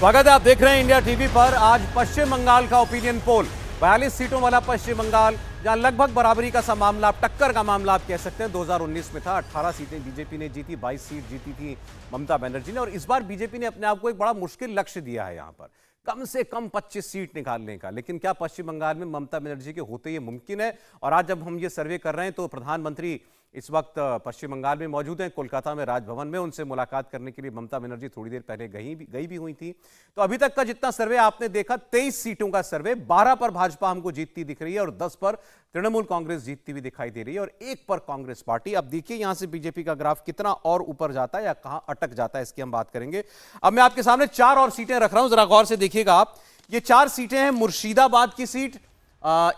स्वागत है, आप देख रहे हैं इंडिया टीवी पर। आज पश्चिम बंगाल का ओपिनियन पोल, 42 सीटों वाला पश्चिम बंगाल, जहां लगभग बराबरी का सा मामला, टक्कर का मामला आप कह सकते हैं, 2019 में था। 18 सीटें बीजेपी ने जीती, 22 सीट जीती थी ममता बनर्जी ने। और इस बार बीजेपी ने अपने आप को एक बड़ा मुश्किल लक्ष्य दिया है, यहां पर कम से कम 25 सीट निकालने का। लेकिन क्या पश्चिम बंगाल में ममता बनर्जी के होते ये मुमकिन है? और आज जब हम ये सर्वे कर रहे हैं तो प्रधानमंत्री इस वक्त पश्चिम बंगाल में मौजूद हैं, कोलकाता में राजभवन में। उनसे मुलाकात करने के लिए ममता बनर्जी थोड़ी देर पहले गई भी हुई थी। तो अभी तक का जितना सर्वे आपने देखा, 23 सीटों का सर्वे, 12 पर भाजपा हमको जीतती दिख रही है और 10 पर तृणमूल कांग्रेस जीतती हुई दिखाई दे रही है और 1 पर कांग्रेस पार्टी। अब देखिए यहां से बीजेपी का ग्राफ कितना और ऊपर जाता है या कहां अटक जाता है, इसकी हम बात करेंगे। अब मैं आपके सामने 4 और सीटें रख रहा हूं, जरा गौर से देखिएगा आप। ये 4 सीटें हैं मुर्शिदाबाद की सीट,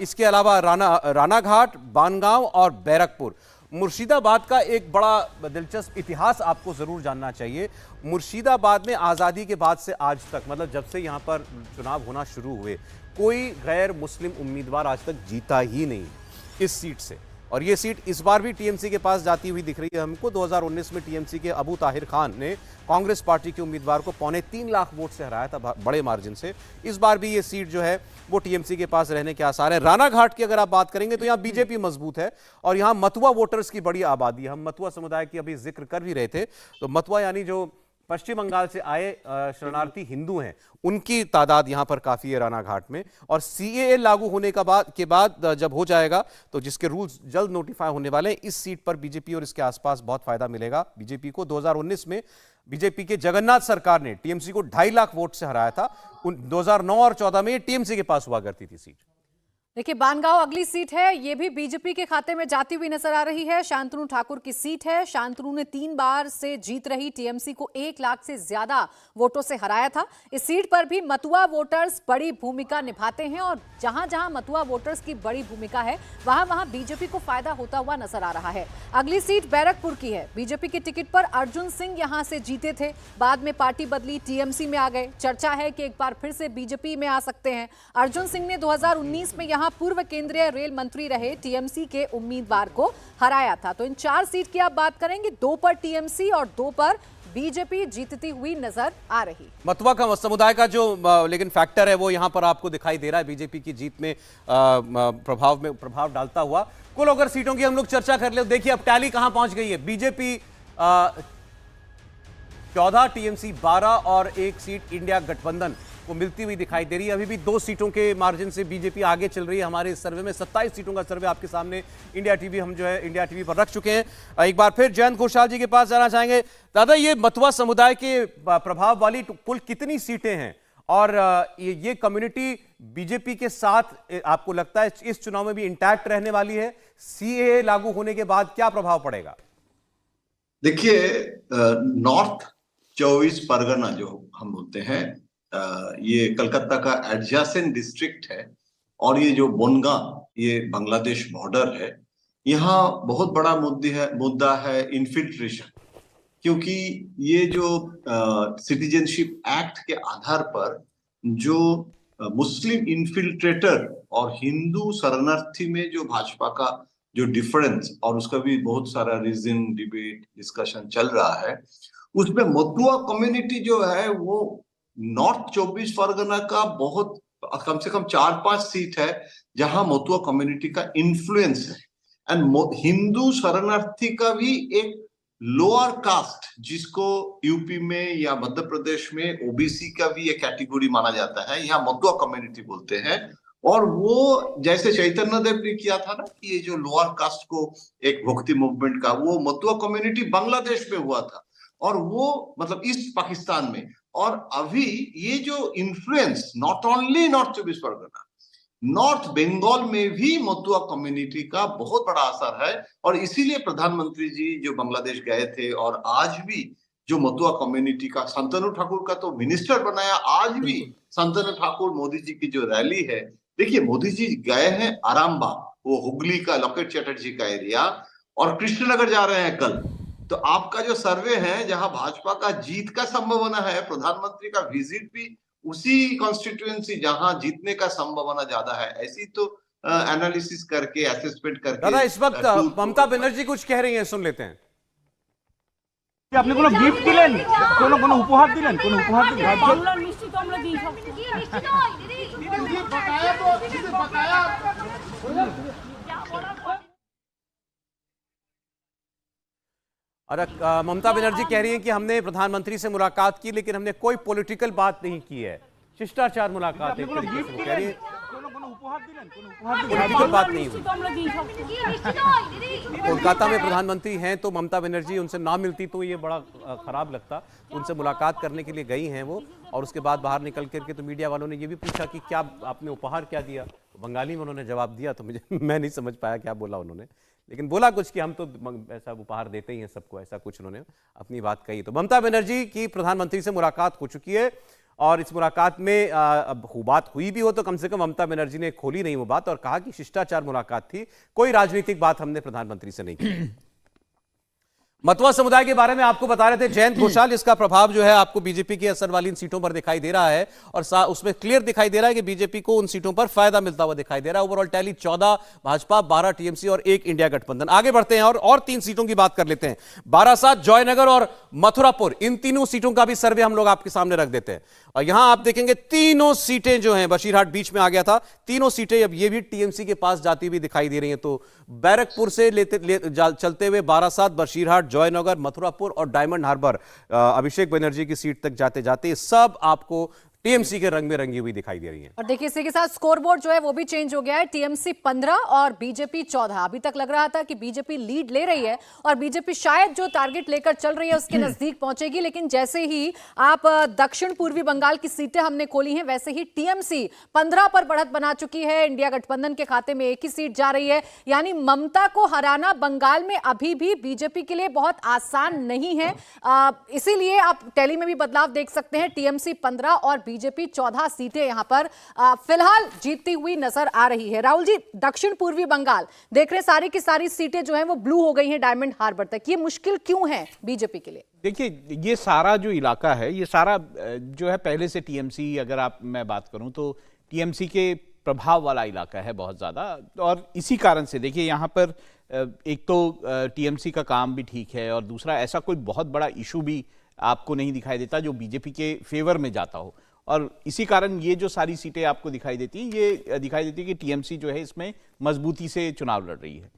इसके अलावा रानाघाट, बानगांव और बैरकपुर। मुर्शिदाबाद का एक बड़ा दिलचस्प इतिहास आपको जरूर जानना चाहिए। मुर्शिदाबाद में आज़ादी के बाद से आज तक, मतलब जब से यहाँ पर चुनाव होना शुरू हुए, कोई गैर मुस्लिम उम्मीदवार आज तक जीता ही नहीं इस सीट से। और ये सीट इस बार भी टीएमसी के पास जाती हुई दिख रही है हमको। 2019 में टीएमसी के अबू ताहिर खान ने कांग्रेस पार्टी के उम्मीदवार को 3.25 लाख वोट से हराया था, बड़े मार्जिन से। इस बार भी ये सीट जो है वो टीएमसी के पास रहने के आसार है। रानाघाट की अगर आप बात करेंगे तो यहाँ बीजेपी मजबूत है और यहाँ मथुआ वोटर्स की बड़ी आबादी है। हम मथुआ समुदाय की अभी जिक्र कर भी रहे थे, तो मथुआ यानी जो पश्चिम बंगाल से आए शरणार्थी हिंदू हैं, उनकी तादाद यहां पर काफी है रानाघाट में। और सीएए लागू होने के बाद जब हो जाएगा, तो जिसके रूल्स जल्द नोटिफाई होने वाले हैं, इस सीट पर बीजेपी और इसके आसपास बहुत फायदा मिलेगा बीजेपी को। 2019 में बीजेपी के जगन्नाथ सरकार ने टीएमसी को 2.5 लाख वोट से हराया था। 2009 और 14 में टीएमसी के पास हुआ करती थी सीट। देखिए, बानगांव अगली सीट है, ये भी बीजेपी के खाते में जाती हुई नजर आ रही है। शांतनु ठाकुर की सीट है। शांतनु ने 3 बार से जीत रही टीएमसी को 1 लाख से ज्यादा वोटों से हराया था। इस सीट पर भी मथुआ वोटर्स बड़ी भूमिका निभाते हैं और जहां जहां मथुआ वोटर्स की बड़ी भूमिका है, वहां वहां बीजेपी को फायदा होता हुआ नजर आ रहा है। अगली सीट बैरकपुर की है। बीजेपी के टिकट पर अर्जुन सिंह यहां से जीते थे, बाद में पार्टी बदली, टीएमसी में आ गए। चर्चा है कि एक बार फिर से बीजेपी में आ सकते हैं। अर्जुन सिंह ने 2019 में पूर्व केंद्रीय रेल मंत्री रहे टीएमसी के उम्मीदवार को हराया था। तो इन 4 सीट की आप बात करेंगे, 2 पर टीएमसी और 2 पर बीजेपी जीतती हुई नजर आ रही। मथुआ का समुदाय का जो लेकिन फैक्टर है वो यहां पर आपको दिखाई दे रहा है बीजेपी की जीत में प्रभाव डालता हुआ। कुल अगर सीटों की हम लोग चर्चा कर ले, देखिए अब टैली कहां पहुंच गई है। बीजेपी 14, टीएमसी 12 और 1 सीट इंडिया गठबंधन को मिलती हुई दिखाई दे रही है। अभी भी 2 सीटों के मार्जिन से बीजेपी आगे चल रही है। हमारे इस सर्वे में 27 सीटों का सर्वे आपके सामने इंडिया टीवी पर रख चुके हैं। एक बार फिर जयंत घोषाल जी के पास जाना चाहेंगे। दादा, ये मथुआ समुदाय के प्रभाव वाली कुल कितनी सीटें हैं और ये कम्युनिटी बीजेपी के साथ आपको लगता है इस चुनाव में भी इंटैक्ट रहने वाली है? सीएए लागू होने के बाद क्या प्रभाव पड़ेगा? देखिए, नॉर्थ 24 परगना जो हम बोलते हैं, ये कलकत्ता का एडजेसेंट डिस्ट्रिक्ट है और ये जो बोनगा, ये बांग्लादेश बॉर्डर है। यहाँ बहुत बड़ा मुद्दा है इन्फिल्ट्रेशन, क्योंकि ये जो सिटीजनशिप एक्ट के आधार पर जो मुस्लिम इन्फिल्ट्रेटर और हिंदू शरणार्थी में जो भाजपा का जो डिफरेंस, और उसका भी बहुत सारा रीजन, डिबेट, डिस्कशन चल रहा है, उसमें मथुआ कम्युनिटी जो है वो नॉर्थ 24 परगना का बहुत कम से कम 4-5 सीट है जहां मथुआ कम्युनिटी का इन्फ्लुएंस है। एंड हिंदू शरणार्थी का भी एक लोअर कास्ट, जिसको यूपी में या मध्य प्रदेश में ओबीसी का भी एक कैटेगरी माना जाता है, यहाँ मथुआ कम्युनिटी बोलते हैं। और वो जैसे चैतन्य देव ने किया था ना कि ये जो लोअर कास्ट को एक भक्ति मूवमेंट का, वो मथुआ कम्युनिटी बांग्लादेश में हुआ था और वो मतलब ईस्ट पाकिस्तान में। और अभी ये जो influence not only north 24 Pargana, north Bengal में भी मथुआ कम्युनिटी का बहुत बड़ा असर है। और इसीलिए प्रधानमंत्री जी जो बांग्लादेश गए थे और आज भी जो मथुआ कम्युनिटी का, शांतनु ठाकुर का तो मिनिस्टर बनाया, आज भी शांतनु ठाकुर, मोदी जी की जो रैली है, देखिए मोदी जी गए हैं आरामबाग, वो हुगली का लॉकेट चैटर्जी का एरिया, और कृष्णनगर जा रहे हैं कल। तो आपका जो सर्वे है जहां भाजपा का जीत का संभावना है, प्रधानमंत्री का विजिट भी उसी कॉन्स्टिट्यूएंसी जहां जीतने का संभावना ज्यादा है, ऐसी तो एनालिसिस करके, असेसमेंट करके। दादा, इस वक्त ममता बनर्जी कुछ कह रही हैं, सुन लेते हैं। আপনি কোনো গিফট দিলেন, কোনো কোনো উপহার দিলেন, কোনো উপহার দিলেন? বাংলার মিষ্টি তো আমরা দিই সব और ममता बनर्जी कह रही हैं कि हमने प्रधानमंत्री से मुलाकात की लेकिन हमने कोई पॉलिटिकल बात नहीं की है, शिष्टाचार मुलाकात है। কোনো গিফট कह দিলেন, रही है কোনো কোনো উপহার দিলেন, কোনো উপহার দিলেন? पॉलिटिकल बात नहीं মিষ্টি हुई। তো আমরা দিই সব कोलकाता में प्रधानमंत्री हैं तो ममता बनर्जी उनसे ना मिलती तो ये बड़ा खराब लगता। उनसे मुलाकात करने के लिए गई हैं वो, और उसके बाद बाहर निकल करके तो मीडिया वालों ने ये भी पूछा कि क्या आपने उपहार क्या दिया। बंगाली में उन्होंने जवाब दिया तो मुझे मैं नहीं समझ पाया क्या बोला उन्होंने, लेकिन बोला कुछ कि हम तो ऐसा उपहार देते ही हैं सबको, ऐसा कुछ उन्होंने अपनी बात कही। तो ममता बनर्जी की प्रधानमंत्री से मुलाकात हो चुकी है और इस मुलाकात में अब बात हुई भी हो तो कम से कम ममता बनर्जी ने खोली नहीं वो बात और कहा कि शिष्टाचार मुलाकात थी, कोई राजनीतिक बात हमने प्रधानमंत्री से नहीं की। मतवा समुदाय के बारे में आपको बता रहे थे जयंत घोषाल, इसका प्रभाव जो है आपको बीजेपी की असर वाली इन सीटों पर दिखाई दे रहा है और उसमें क्लियर दिखाई दे रहा है कि बीजेपी को उन सीटों पर फायदा मिलता हुआ दिखाई दे रहा है। ओवरऑल टैली 14 भाजपा, 12 टीएमसी और 1 इंडिया गठबंधन। आगे बढ़ते हैं और 3 सीटों की बात कर लेते हैं। बारासात, जयनगर और मथुरापुर, इन तीनों सीटों का भी सर्वे हम लोग आपके सामने रख देते हैं और यहां आप देखेंगे तीनों सीटें जो हैं, बशीरहाट बीच में आ गया था, तीनों सीटें अब ये भी टीएमसी के पास जाती हुई दिखाई दे रही हैं। तो बैरकपुर से चलते हुए बारासात, बशीरहाट, जयनगर, मथुरापुर और डायमंड हार्बर, अभिषेक बनर्जी की सीट तक जाते जाते सब आपको टीएमसी के रंग में रंगी हुई दिखाई दे रही है। और देखिए इसी के साथ स्कोर बोर्ड जो है वो भी चेंज हो गया है। टीएमसी 15 और बीजेपी 14। अभी तक लग रहा था कि बीजेपी लीड ले रही है और बीजेपी शायद जो टारगेट लेकर चल रही है उसके नजदीक पहुंचेगी, लेकिन जैसे ही आप दक्षिण पूर्वी बंगाल की सीटें हमने खोली हैं वैसे ही टीएमसी 15 पर बढ़त बना चुकी है। इंडिया गठबंधन के खाते में एक ही सीट जा रही है, यानी ममता को हराना बंगाल में अभी भी बीजेपी के लिए बहुत आसान नहीं है। इसीलिए आप टैली में भी बदलाव देख सकते हैं। टीएमसी 15 और बीजेपी 14 सीटें यहां पर फिलहाल जीतती हुई नजर आ रही है। राहुल जी, दक्षिण पूर्वी बंगाल देख रहे सारी की सारी सीटें जो हैं वो ब्लू हो गई हैं डायमंड हार्बर तक। ये मुश्किल क्यों है बीजेपी के लिए? देखिए, ये सारा जो इलाका है, ये सारा जो है पहले से टीएमसी, अगर मैं बात करूं तो टीएमसी के प्रभाव वाला इलाका है बहुत ज्यादा। और इसी कारण से देखिए यहाँ पर एक तो टीएमसी का काम भी ठीक है और दूसरा ऐसा कोई बहुत बड़ा इशू भी आपको नहीं दिखाई देता जो बीजेपी के फेवर में जाता हो। और इसी कारण ये जो सारी सीटें आपको दिखाई देती हैं, ये दिखाई देती है कि टीएमसी जो है इसमें मजबूती से चुनाव लड़ रही है।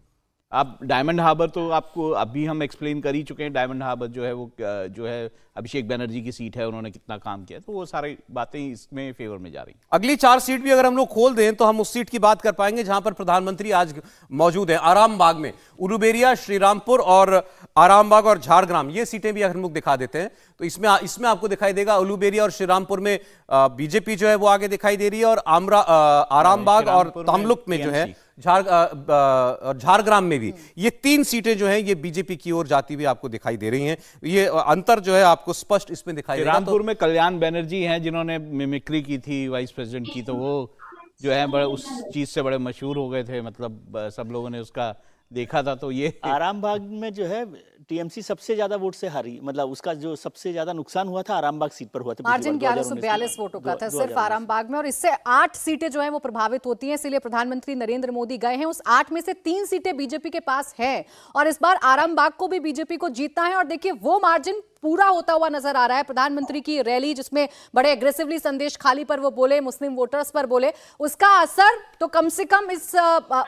आप डायमंड हार्बर तो आपको अभी हम एक्सप्लेन कर ही चुके हैं। डायमंड हार्बर जो है वो जो है अभिषेक बनर्जी की सीट है, उन्होंने कितना काम किया, तो वो सारी बातें इसमें फेवर में जा रही हैं। अगली 4 सीट भी अगर हम लोग खोल दें तो हम उस सीट की बात कर पाएंगे जहां पर प्रधानमंत्री आज मौजूद हैं, आरामबाग में। उलूबेरिया, श्रीरामपुर और आरामबाग और झारग्राम, ये सीटें भी अगर हम लोग दिखा देते हैं तो इसमें आपको दिखाई देगा उलूबेरिया और श्रीरामपुर में बीजेपी जो है वो आगे दिखाई दे रही है और आरामबाग और तमलुक में जो है झारग्राम में भी ये 3 सीटें जो हैं ये बीजेपी की ओर जाती हुई आपको दिखाई दे रही हैं। ये अंतर जो है आपको स्पष्ट इसमें दिखाई देगा। रामपुर में कल्याण बनर्जी हैं जिन्होंने मिमिक्री की थी वाइस प्रेसिडेंट की, तो वो जो है बड़े उस चीज से बड़े मशहूर हो गए थे, मतलब सब लोगों ने उसका देखा था। तो ये आरामबाग में जो है टीएमसी सबसे ज्यादा वोट से हारी, मतलब उसका जो सबसे ज्यादा नुकसान हुआ था आरामबाग सीट पर हुआ था। मार्जिन 1142 वोटों का था सिर्फ आरामबाग में और इससे 8 सीटें जो हैं वो प्रभावित होती हैं। इसलिए प्रधानमंत्री नरेंद्र मोदी गए हैं। उस 8 में से 3 सीटें बीजेपी के पास है और इस बार आरामबाग को भी बीजेपी को जीतना है। और देखिए वो मार्जिन पूरा होता हुआ नजर आ रहा है। प्रधानमंत्री की रैली जिसमें बड़े एग्रेसिवली संदेश खाली पर वो बोले, मुस्लिम वोटर्स पर बोले, उसका असर तो कम से कम इस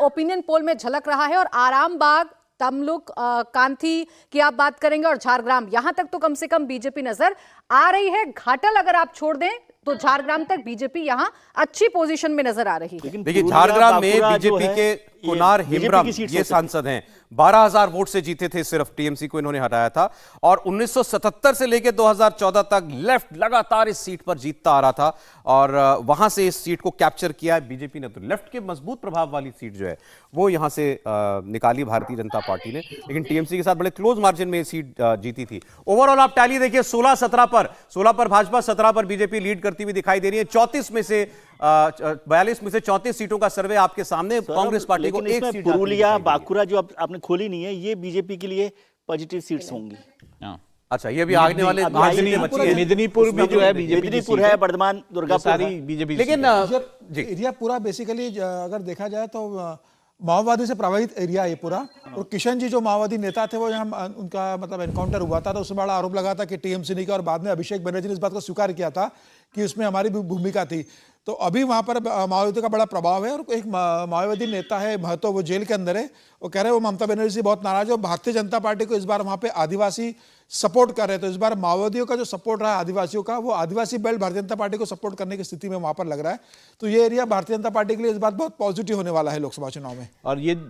ओपिनियन पोल में झलक रहा है। और आरामबाग, तमलुक, कांथी की आप बात करेंगे और झारग्राम, यहां तक तो कम से कम बीजेपी नजर आ रही है। घाटल अगर आप छोड़ दें तो झारग्राम तक बीजेपी यहां अच्छी पोजीशन में नजर आ रही है। देखिए झारग्राम में बीजेपी के कुनार हेम्ब्रम ये सांसद हैं, 12,000 वोट से जीते थे, सिर्फ टीएमसी को इन्होंने हटाया था। और 1977 से लेकर 2014 तक लेफ्ट लगातार इस सीट पर जीतता आ रहा था और वहां से इस सीट को कैप्चर किया है बीजेपी ने। तो लेफ्ट के मजबूत प्रभाव वाली सीट जो है वो यहां से निकाली भारतीय जनता पार्टी ने, लेकिन टीएमसी के साथ बड़े क्लोज मार्जिन में सीट जीती थी। ओवरऑल आप टैली देखिए 16 पर भाजपा, 17 पर बीजेपी लीड करती हुई दिखाई दे रही है। 42 में से 34 सीटों का सर्वे आपके सामने। कांग्रेस पार्टी को एक सीट, पुरुलिया, बांकुरा जो आपने खोली नहीं है, ये बीजेपी के लिए पॉजिटिव सीट्स होंगी। अच्छा, ये भी आगने वाले मेदिनीपुर में जो है बीजेपी, मेदिनीपुर है, बर्धमान, दुर्गापुर सारी बीजेपी। लेकिन एरिया पूरा बेसिकली अगर देखा जाए तो माओवादी से प्रभावित एरिया है ये पूरा। और किशन जी जो माओवादी नेता थे वो यहाँ उनका मतलब एनकाउंटर हुआ था, तो उसमें बड़ा आरोप लगा था कि टीएमसी ने किया, और बाद में अभिषेक बनर्जी ने इस बात को स्वीकार किया था कि उसमें हमारी भी भूमिका थी। तो अभी वहाँ पर माओवादियों का बड़ा प्रभाव है, और एक माओवादी नेता है महतो, वो जेल के अंदर है। वो कह रहे हैं वो ममता बनर्जी से बहुत नाराज है, और भारतीय जनता पार्टी को इस बार वहाँ पे आदिवासी सपोर्ट कर रहे हैं। तो इस बार माओवादियों का जो सपोर्ट रहा है आदिवासियों का, वो आदिवासी बेल्ट भारतीय जनता पार्टी को सपोर्ट करने की स्थिति में वहाँ पर लग रहा है। तो ये एरिया भारतीय जनता पार्टी के लिए इस बार बहुत पॉजिटिव होने वाला है लोकसभा चुनाव में। और ये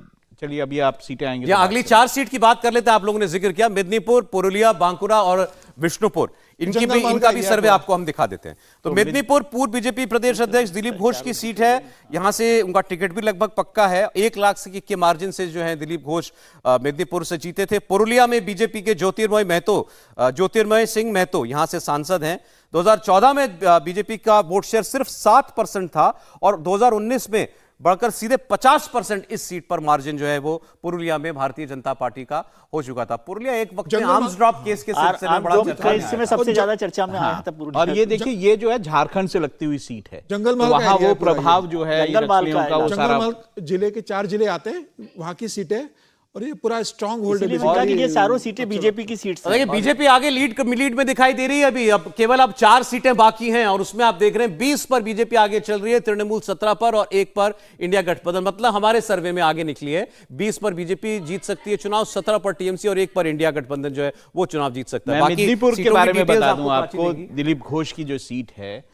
चलिए अभी आप सीटें आएंगे या अगली 4 सीट की बात कर लेते हैं। आप लोगों ने जिक्र किया मेदिनीपुर, पुरुलिया, बांकुरा और विष्णुपुर, इनका भी सर्वे आपको हम दिखा देते हैं। तो मेदिनीपुर पूर्व बीजेपी प्रदेश अध्यक्ष दिलीप घोष की सीट है, यहां से उनका टिकट भी लगभग पक्का है। 1 लाख के मार्जिन से जो है दिलीप घोष मेदिनीपुर से जीते थे। पुरुलिया में बीजेपी के ज्योतिर्मय सिंह महतो यहां से सांसद हैं। 2014 में बीजेपी का वोट शेयर सिर्फ 7% था, और 2019 में बढ़कर सीधे 50% इस सीट पर मार्जिन जो है वो पुरुलिया में भारतीय जनता पार्टी का हो चुका था। पुरुलिया एक वक्त में आर्म्स ड्रॉप केस के सिलसिले में बड़ा चर्चा में सबसे ज्यादा चर्चा में आया था पुरुलिया। और ये देखिए ये जो है झारखंड से लगती हुई सीट है, जंगल तो महल का वहाँ एरिया वो पूरा प्रभाव जो है जंगल महल का का वो जंगल सारा महल जिले के 4 जिले आते हैं, वहाँ की सीटें, और ये पूरा स्ट्रॉन्ग होल्ड है। इसलिए कि ये सारों सीटें बीजेपी की सीट्स हैं। देखिए बीजेपी आगे लीड में दिखाई दे रही है अभी। अब केवल 4 सीटें बाकी हैं, और उसमें आप देख रहे हैं 20 पर बीजेपी आगे चल रही है, तृणमूल 17 पर और 1 पर इंडिया गठबंधन। मतलब हमारे सर्वे में आगे निकली है। 20 पर बीजेपी जीत सकती है चुनाव, 17 पर टीएमसी और 1 पर इंडिया गठबंधन जो है वो चुनाव जीत सकता है। मैं मेदिनीपुर के बारे में बता दूं आपको आपको, दिलीप घोष की जो सीट है,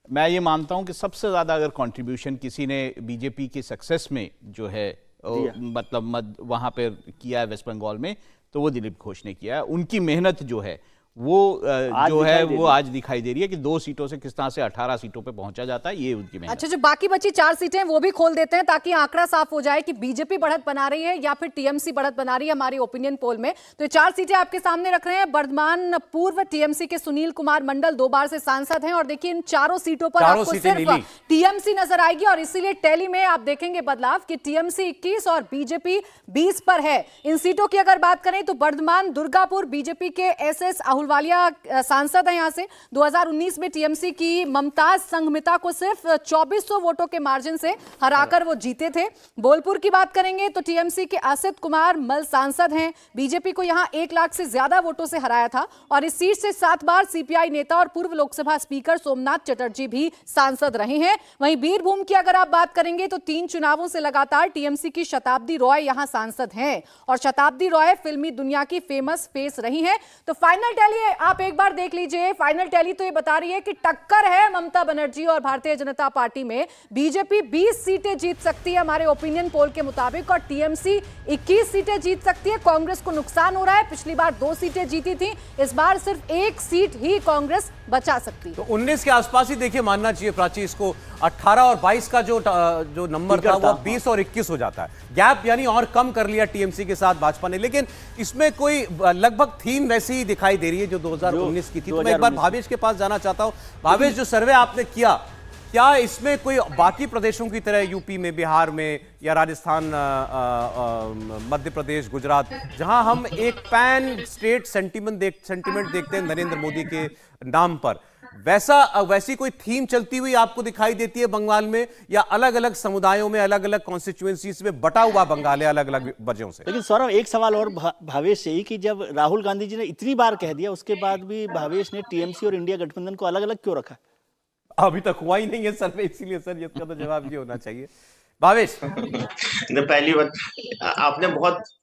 मैं ये मानता हूं कि सबसे ज्यादा अगर कंट्रीब्यूशन किसी ने बीजेपी के सक्सेस में जो है मतलब वहां पर किया है वेस्ट बंगाल में, तो वो दिलीप घोष ने किया है। उनकी मेहनत जो है वो जो है वो आज दिखाई दे रही है कि 2 सीटों से किस तरह से 18 सीटों पे पहुंचा जाता है, ये उनकी मेहनत। अच्छा, जो बाकी बची 4 सीटें वो भी खोल देते हैं ताकि आंकड़ा साफ हो जाए कि बीजेपी बढ़त बना रही है या फिर टीएमसी बढ़त बना रही है हमारी ओपिनियन पोल में। तो ये 4 सीटें आपके सामने रख रहे हैं। वर्धमान पूर्व टीएमसी के सुनील कुमार मंडल 2 बार से सांसद हैं, और देखिए इन चारों सीटों पर आपको सिर्फ टीएमसी नजर आएगी, और इसीलिए टैली में आप देखेंगे बदलाव कि टीएमसी 21 और बीजेपी 20 पर है। इन सीटों की अगर बात करें तो वर्धमान दुर्गापुर बीजेपी के एसएस अहुलवालिया सांसद है यहां से। 2019 में टीएमसी की ममताज संघमिता को सिर्फ 2400 वोटों के मार्जिन से हराकर वो जीते थे। बोलपुर की बात करेंगे तो टीएमसी के असित कुमार मल सांसद हैं, बीजेपी को यहां 1 लाख से ज्यादा वोटों से हराया था, और इस सीट से 7 बार सीपीआई नेता और पूर्व लोकसभा स्पीकर सोमनाथ चटर्जी भी सांसद रहे हैं। वहीं बीरभूम की अगर आप बात करेंगे तो 3 चुनावों से लगातार टीएमसी की शताब्दी रॉय यहां सांसद हैं, और शताब्दी रॉय फिल्मी दुनिया की फेमस फेस रही हैं। तो फाइनल टैली आप एक बार देख लीजिए। फाइनल टैली तो ये बता रही है कि टक्कर है ममता बनर्जी और भारतीय जनता पार्टी में। बीजेपी 20 सीटें जीत सकती है हमारे ओपिनियन पोल के मुताबिक, और टीएमसी 21 सीटें जीत सकती है। कांग्रेस को नुकसान हो रहा है, पिछली बार 2 सीटें जीती थी, इस बार सिर्फ 1 सीट ही कांग्रेस बचा सकती है। तो 19 के आसपास ही देखिए मानना चाहिए प्राची इसको। 18 और 22 का जो नंबर था वो 20 और 21 हो जाता है। गैप यानी और कम कर लिया टीएमसी के साथ भाजपा ने। लेकिन इसमें कोई लगभग थीम वैसी ही दिखाई दे रही है जो 2019 की थी। तो मैं एक बार भावेश के पास जाना चाहता हूं। भावेश, जो सर्वे आपने किया, क्या इसमें कोई बाकी प्रदेशों की तरह यूपी में, बिहार में या राजस्थान, मध्य प्रदेश, गुजरात, जहां हम एक पैन स्टेट सेंटिमेंट देखते हैं नरेंद्र मोदी के नाम पर, वैसी कोई थीम चलती हुई आपको दिखाई देती है बंगाल में, या अलग अलग समुदायों में, अलग अलग कॉन्स्टिट्यूएंसीज में बटा हुआ बंगाल है अलग अलग वजहों से? लेकिन सौरभ, एक सवाल और भावेश से ही कि जब राहुल गांधी जी ने इतनी बार कह दिया, उसके बाद भी भावेश ने टीएमसी और इंडिया गठबंधन को अलग अलग क्यों रखा? अभी तक हुआ ही नहीं है सर्वे, इसीलिए सर इसका तो जवाब ये होना चाहिए। भावेश, पहली बात आपने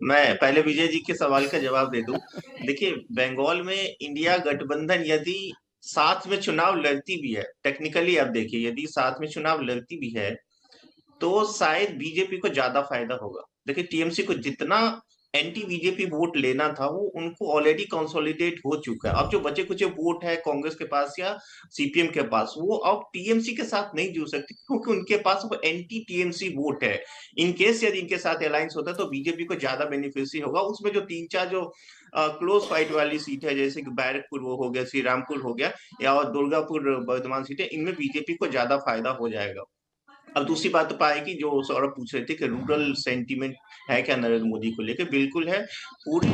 मैं पहले विजय जी के सवाल का जवाब दे दूं। देखिए, बंगाल में इंडिया गठबंधन यदि साथ में चुनाव लड़ती भी है, टेक्निकली आप देखिए, यदि साथ में चुनाव लड़ती भी है तो शायद बीजेपी को ज्यादा फायदा होगा। देखिए, टीएमसी को जितना एंटी बीजेपी वोट लेना था वो उनको ऑलरेडी कंसोलिडेट हो चुका है। अब जो बचे कुछ वोट है कांग्रेस के पास या सीपीएम के पास, वो अब टीएमसी के साथ नहीं जुड़ सकती, क्योंकि उनके पास वो एंटी टीएमसी वोट है। इन केस यदि इनके साथ अलायंस होता है तो बीजेपी को ज्यादा बेनिफिशियरी होगा। उसमें जो 3-4 जो क्लोज फाइट वाली सीट है, जैसे कि बैरकपुर वो हो गया, श्री रामपुर हो गया, या और दुर्गापुर वर्धमान सीट है, इनमें बीजेपी को ज्यादा फायदा हो जाएगा। अब दूसरी बात तो पाएगी जो सौरभ पूछ रहे थे कि रूरल सेंटीमेंट है क्या नरेंद्र मोदी को लेकर, बिल्कुल है। पूरे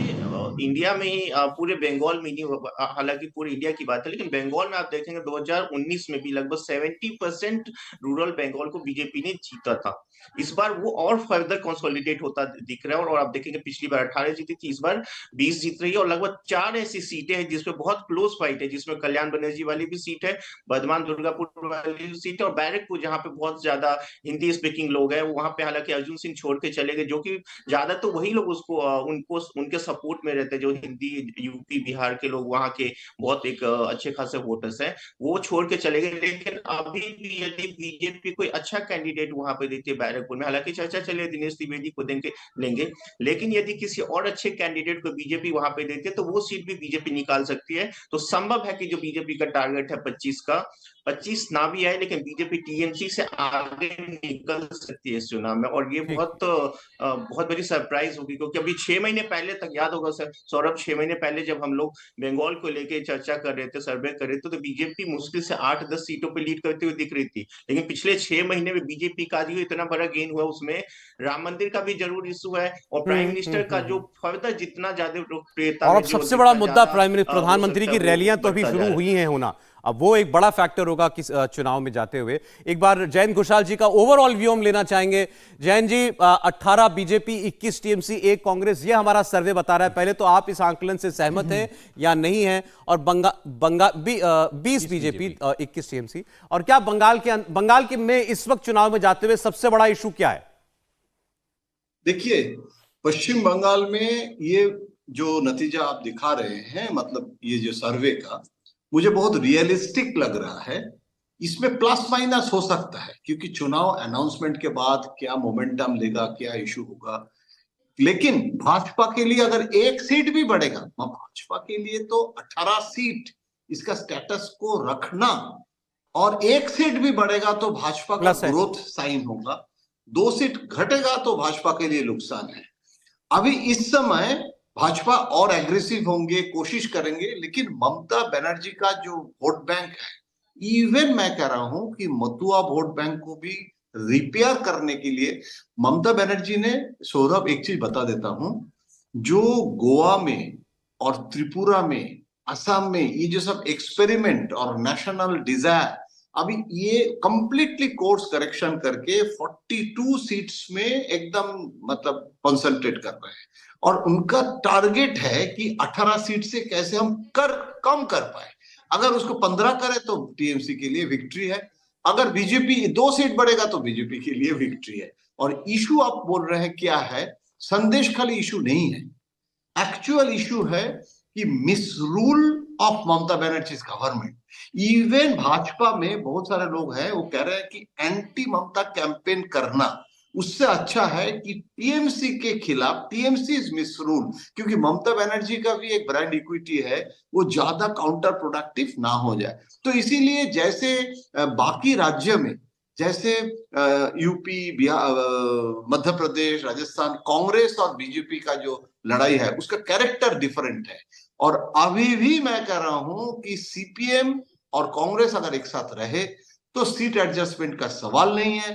इंडिया में ही पूरे बंगाल में नहीं, हालांकि पूरे इंडिया की बात है, लेकिन बंगाल में आप देखेंगे 2019 में भी लगभग 70% रूरल बंगाल को बीजेपी ने जीता था। इस बार वो और फर्दर कंसोलिडेट होता दिख रहा है, और आप देखेंगे पिछली बार 18 जीती थी, इस बार 20 जीत रही है, और लगभग 4 ऐसी सीटें हैं जिसमें बहुत क्लोज फाइट है, जिसमें कल्याण बनर्जी वाली भी सीट है, बर्धमान दुर्गापुर वाली सीट है, और बैरकपुर जहां पे बहुत ज्यादा हिंदी स्पीकिंग लोग हैं, वहां पे हालांकि अर्जुन सिंह छोड़ के चले गए, जो कि ज्यादा तो वही लोग उसको उनको उनके सपोर्ट में रहते हैं, जो हिंदी यूपी बिहार के लोग वहां के बहुत एक अच्छे खासे वोटर्स हैं, वो छोड़ के चले गए। लेकिन अभी भी यदि बीजेपी कोई अच्छा कैंडिडेट वहां पे देती है बैरकपुर में, हालांकि चर्चा चले दिनेश त्रिवेदी को लेंगे, लेकिन यदि किसी और अच्छे कैंडिडेट को बीजेपी वहां पे देती है तो वो सीट भी बीजेपी निकाल सकती है। तो संभव है कि जो बीजेपी का टारगेट है 25 का, 25 ना भी आए, लेकिन बीजेपी टीएमसी से आगे निकल सकती है इस चुनाव में, और ये बहुत बड़ी सरप्राइज होगी, क्योंकि अभी 6 महीने पहले तक, याद होगा सर सौरभ, 6 महीने पहले जब हम लोग बंगाल को लेके चर्चा कर रहे थे, सर्वे कर रहे थे, तो बीजेपी मुश्किल से 8-10 सीटों पे लीड करते हुए दिख रही थी। लेकिन पिछले 6 महीने में बीजेपी का जो इतना बड़ा गेन हुआ, उसमें राम मंदिर का भी जरूर इशू है, और प्राइम मिनिस्टर का जो फर्दर जितना ज्यादा लोकप्रियता, और अब सबसे बड़ा मुद्दा प्रधानमंत्री की रैलियां तो अभी शुरू हुई हैं होना, अब वो एक बड़ा फैक्टर होगा किस चुनाव में जाते हुए। एक बार जयंत घोषाल जी का ओवरऑल व्यू हम लेना चाहेंगे। जयंत जी, 18 बीजेपी, 21 टीएमसी, 1 कांग्रेस, ये हमारा सर्वे बता रहा है। पहले तो आप इस आंकलन से सहमत हैं या नहीं हैं? और 20 बीजेपी, 21 टीएमसी, और क्या बंगाल के में इस वक्त चुनाव में जाते हुए सबसे बड़ा इशू क्या है? देखिए, पश्चिम बंगाल में ये जो नतीजा आप दिखा रहे हैं, मतलब ये जो सर्वे का, मुझे बहुत रियलिस्टिक लग रहा है। इसमें प्लस माइनस हो सकता है, क्योंकि चुनाव अनाउंसमेंट के बाद क्या मोमेंटम लेगा, क्या इशू होगा। लेकिन भाजपा के लिए अगर 1 सीट भी बढ़ेगा, भाजपा के लिए तो 18 सीट इसका स्टेटस को रखना, और 1 सीट भी बढ़ेगा तो भाजपा का ग्रोथ साइन होगा, 2 सीट घटेगा तो भाजपा के लिए नुकसान है। अभी इस समय भाजपा और एग्रेसिव होंगे, कोशिश करेंगे, लेकिन ममता बनर्जी का जो वोट बैंक है, इवन मैं कह रहा हूं कि मथुआ वोट बैंक को भी रिपेयर करने के लिए ममता बनर्जी ने, सौरभ एक चीज बता देता हूं, जो गोवा में और त्रिपुरा में, असम में ये जो सब एक्सपेरिमेंट और नेशनल डिजायर, अभी ये कंप्लीटली कोर्स करेक्शन करके 42 सीट्स में एकदम मतलब कंसंट्रेट कर रहे हैं, और उनका टारगेट है कि 18 सीट से कैसे हम कम कर पाए। अगर उसको 15 करे तो टीएमसी के लिए विक्ट्री है, अगर बीजेपी 2 सीट बढ़ेगा तो बीजेपी के लिए विक्ट्री है। और इशू आप बोल रहे हैं क्या है, संदेश खाली इशू नहीं है, एक्चुअल इशू है कि misrule of Mamata Banerjee government. Even Bhajpa में बहुत सारे लोग हैं, वो कह रहे हैं कि एंटी ममता कैंपेन करना उससे अच्छा है कि टीएमसी के खिलाफ, टीएमसी इज मिसरूल, क्योंकि ममता बनर्जी का भी एक ब्रांड इक्विटी है, वो ज्यादा काउंटर प्रोडक्टिव ना हो जाए। तो इसीलिए जैसे बाकी राज्य में, जैसे यूपी, बिहार, मध्य प्रदेश, राजस्थान, कांग्रेस और बीजेपी का जो लड़ाई है उसका कैरेक्टर डिफरेंट है। और अभी भी मैं कह रहा हूं कि सीपीएम और कांग्रेस अगर एक साथ रहे तो सीट एडजस्टमेंट का सवाल नहीं है।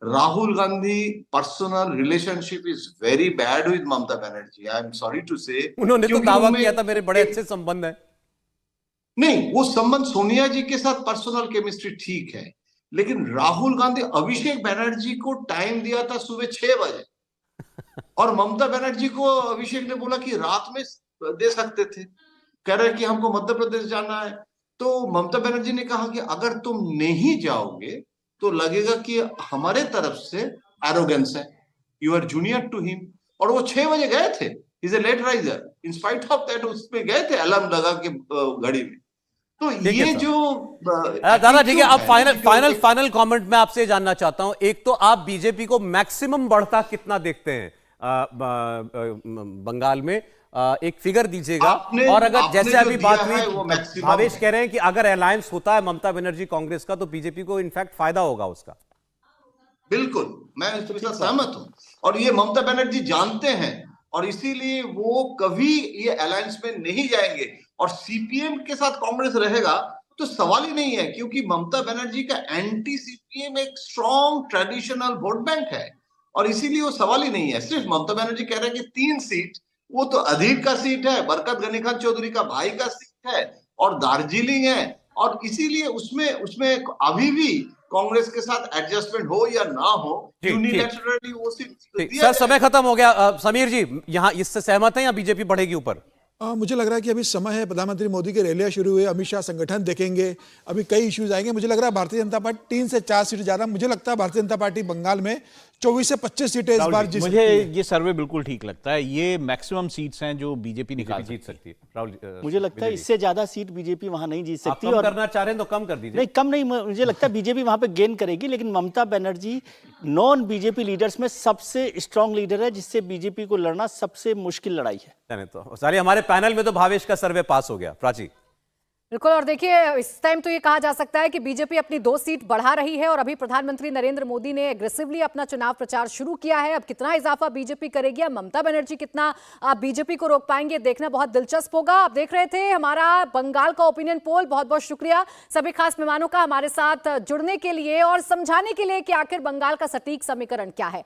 Rahul Gandhi personal relationship is very bad with Mamata Banerjee, I am sorry to say. उन्होंने तो दावा किया था मेरे बड़े अच्छे संबंध है। नहीं, वो संबंध सोनिया जी के साथ पर्सनल केमिस्ट्री ठीक है, लेकिन राहुल गांधी अभिषेक बनर्जी को टाइम दिया था सुबह 6 बजे और ममता बनर्जी को अभिषेक ने बोला कि रात में दे सकते थे, कह रहे कि हमको मध्य प्रदेश जाना है। तो ममता बनर्जी ने कहा कि अगर तुम नहीं जाओगे तो लगेगा कि हमारे तरफ से एरोगेंस है, you are junior to him. और वो 6 बजे गए थे, is a late riser, in spite of that उसमें गए थे अलार्म लगा के घड़ी में। तो ये जो दादा ठीक है, अब फाइनल कमेंट मैं आपसे जानना चाहता हूं। एक तो आप बीजेपी को मैक्सिमम बढ़ता कितना देखते हैं बंगाल में, एक फिगर दीजिएगा। और अगर जैसे अभी बात हुई, भावेश कह रहे हैं कि अगर अलायंस होता है ममता बनर्जी कांग्रेस का तो बीजेपी को इनफैक्ट फायदा होगा उसका। बिल्कुल, मैं इसके साथ सहमत हूं, और ये ममता बनर्जी जानते हैं, और इसीलिए वो कभी ये अलायंस में नहीं जाएंगे। और सीपीएम के साथ कांग्रेस रहेगा तो सवाल ही नहीं है, क्योंकि ममता बनर्जी का एंटी सीपीएम एक स्ट्रॉन्ग ट्रेडिशनल वोट बैंक है और इसीलिए वो सवाल ही नहीं है। सिर्फ ममता बनर्जी कह रहे हैं कि 3 सीट, वो तो अधीर का सीट है, बरकत गनी खान चौधरी का भाई का सीट है और दार्जिलिंग है, और इसीलिए उसमें उसमें अभी भी कांग्रेस के साथ एडजस्टमेंट हो या ना हो, ठीक, यूनिलैटरली वो सीट ठीक, दिया सर समय खत्म हो गया। समीर जी, यहाँ इससे सहमत हैं या बीजेपी बढ़ेगी ऊपर? मुझे लग रहा है कि अभी समय है, प्रधानमंत्री मोदी की रैलियां शुरू हुई, अमित शाह संगठन देखेंगे, अभी कई इश्यूज आएंगे। मुझे लग रहा है भारतीय जनता पार्टी 3 से 4 सीट ज्यादा, मुझे लगता है भारतीय जनता पार्टी बंगाल में 24 से 25 सीटें इस बार जीत मुझे सकती है। ये सर्वे बिल्कुल ठीक लगता है। ये मैक्सिमम सीट्स हैं जो बीजेपी निकाल जीत सकती है। राहुल मुझे लगता है इससे ज्यादा सीट बीजेपी वहां नहीं जीत आप सकती। कम और करना चाह रहे हैं तो कम कर दीजिए। नहीं, कम नहीं, मुझे लगता है बीजेपी वहां पे गेन करेगी, लेकिन Mamata Banerjee non BJP leaders में सबसे स्ट्रांग लीडर है, जिससे बीजेपी को लड़ना सबसे मुश्किल लड़ाई है। नहीं तो सारे हमारे पैनल में तो भावेश का सर्वे पास हो गया। प्राची, बिल्कुल, और देखिए इस टाइम तो ये कहा जा सकता है कि बीजेपी अपनी 2 सीट बढ़ा रही है और अभी प्रधानमंत्री नरेंद्र मोदी ने एग्रेसिवली अपना चुनाव प्रचार शुरू किया है। अब कितना इजाफा बीजेपी करेगी, अब ममता बनर्जी कितना बीजेपी को रोक पाएंगे, देखना बहुत दिलचस्प होगा। आप देख रहे थे हमारा बंगाल का ओपिनियन पोल। बहुत बहुत शुक्रिया सभी खास मेहमानों का हमारे साथ जुड़ने के लिए और समझाने के लिए कि आखिर बंगाल का सटीक समीकरण क्या है।